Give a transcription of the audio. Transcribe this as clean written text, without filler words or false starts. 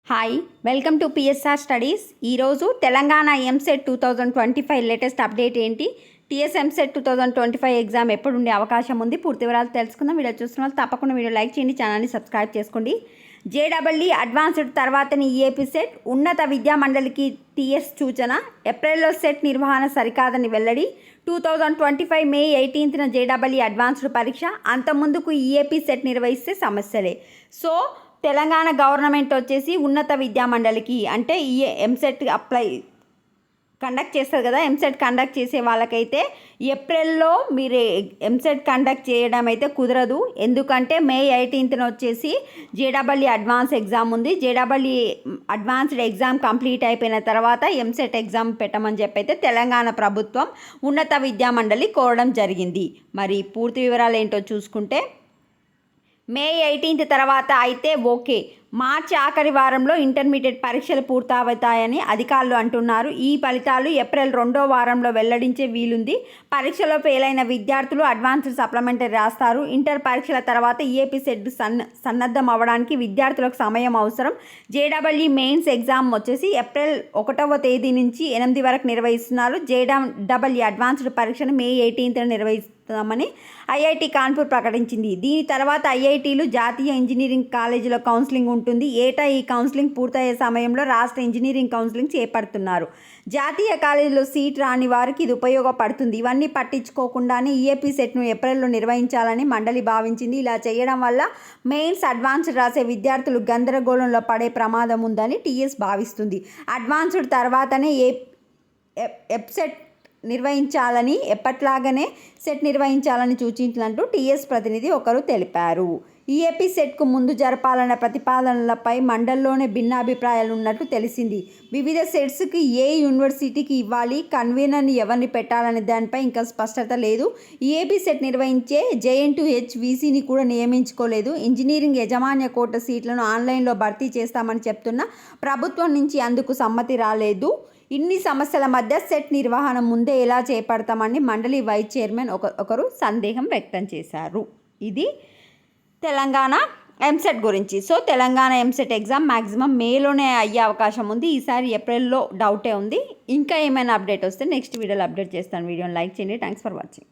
Hi, welcome to PSR studies. ఈరోజు Telangana EAMCET 2025 latest update ఏంటి, TS EAMCET 2025 exam ఎప్పుడు ఉండే అవకాశం ఉంది, పూర్తి వివరాలు తెలుసుకుందాం. వీడియో చూస్తున్న వాళ్ళు తప్పకుండా వీడియో లైక్ చేయండి, ఛానల్ని సబ్స్క్రైబ్ చేసుకోండి. జేడబ్ల్యూ అడ్వాన్స్డ్ తర్వాతని ఈఏపీ సెట్, ఉన్నత విద్యా మండలికి టీఎస్ సూచన, ఏప్రిల్లో సెట్ నిర్వహణ సరికాదని వెల్లడి. 2025 మే 18న జేడబ్ల్యూ అడ్వాన్స్డ్ పరీక్ష, అంతకుముందుకు ఈఏపీ సెట్ నిర్వహిస్తే సమస్యలే. సో తెలంగాణ గవర్నమెంట్ వచ్చేసి ఉన్నత విద్యా మండలికి అంటే ఎంసెట్ కండక్ట్ చేస్తారు కదా, ఎంసెట్ కండక్ట్ చేసే వాళ్ళకైతే ఏప్రిల్లో మీరు ఎంసెట్ కండక్ట్ చేయడం అయితే కుదరదు. ఎందుకంటే మే 18న వచ్చేసి జేడబ్ల్యూ అడ్వాన్స్ ఎగ్జామ్ ఉంది. జేడబ్ల్యూ అడ్వాన్స్డ్ ఎగ్జామ్ కంప్లీట్ అయిపోయిన తర్వాత ఎంసెట్ ఎగ్జామ్ పెట్టమని చెప్పి అయితే తెలంగాణ ప్రభుత్వం ఉన్నత విద్యా మండలి కోరడం జరిగింది. మరి పూర్తి వివరాలు ఏంటో చూసుకుంటే, మే 18 తర్వాత అయితే ఓకే, మార్చి ఆఖరి వారంలో ఇంటర్మీడియట్ పరీక్షలు పూర్తవుతాయని అధికారులు అంటున్నారు. ఈ ఫలితాలు ఏప్రిల్ 2వ వారంలో వెల్లడించే వీలుంది. పరీక్షలో ఫెయిల్ అయిన విద్యార్థులు అడ్వాన్స్డ్ సప్లిమెంటరీ రాస్తారు. ఇంటర్ పరీక్షల తర్వాత ఈఏపీ సెట్ సన్నద్ధం అవ్వడానికి విద్యార్థులకు సమయం అవసరం. జేడబ్ల్యూ మెయిన్స్ ఎగ్జామ్ వచ్చేసి ఏప్రిల్ 1వ తేదీ నుంచి 8 వరకు నిర్వహిస్తున్నారు. జేడబ్ల్యూ అడ్వాన్స్డ్ పరీక్షను మే 18న నిర్వహిస్తామని ఐఐటి కాన్పూర్ ప్రకటించింది. దీని తర్వాత ఐఐటీలు జాతీయ ఇంజనీరింగ్ కాలేజీలో కౌన్సిలింగ్ ఉంటుంది. ఏటా ఈ కౌన్సిలింగ్ పూర్తయ్యే సమయంలో రాష్ట్ర ఇంజనీరింగ్ కౌన్సిలింగ్ చేపడుతున్నారు. జాతీయ కాలేజీలో సీట్ రాని వారికి ఇది ఉపయోగపడుతుంది. ఇవన్నీ పట్టించుకోకుండానే ఈఏపీ సెట్ను ఏప్రిల్లో నిర్వహించాలని మండలి భావించింది. ఇలా చేయడం వల్ల మెయిన్స్ అడ్వాన్స్డ్ రాసే విద్యార్థులు గందరగోళంలో పడే ప్రమాదం ఉందని టీఎస్ భావిస్తుంది. అడ్వాన్స్డ్ తర్వాతనే ఎప్సెట్ నిర్వహించాలని, ఎప్పట్లాగానే సెట్ నిర్వహించాలని సూచించినట్టు టీఎస్ ప్రతినిధి ఒకరు తెలిపారు. ఈఏపీ సెట్కు ముందు జరపాలన్న ప్రతిపాదనలపై మండలిలోనే భిన్నాభిప్రాయాలు ఉన్నట్టు తెలిసింది. వివిధ సెట్స్కి ఏ యూనివర్సిటీకి ఇవ్వాలి, కన్వీనర్ని ఎవరిని పెట్టాలనే దానిపై ఇంకా స్పష్టత లేదు. ఈఏపీ సెట్ నిర్వహించే జేఎన్టీయూహెచ్ వీసీని కూడా నియమించుకోలేదు. ఇంజనీరింగ్ యాజమాన్య కోటా సీట్లను ఆన్లైన్లో భర్తీ చేస్తామని చెప్తున్న ప్రభుత్వం నుంచి అందుకు సమ్మతి రాలేదు. ఇన్ని సమస్యల మధ్య సెట్ నిర్వహణ ముందే ఎలా చేపడతామని మండలి వైస్ చైర్మన్ ఒకరు సందేహం వ్యక్తం చేశారు. ఇది తెలంగాణ ఎంసెట్ గురించి. So Telangana EAMCET exam maximum మేలోనే అయ్యే అవకాశం ఉంది. ఈసారి ఏప్రిల్లో డౌటే ఉంది. ఇంకా ఏమైనా అప్డేట్ వస్తే నెక్స్ట్ వీడియోలో అప్డేట్ చేస్తాను. వీడియోని లైక్ చేయండి. Thanks for watching.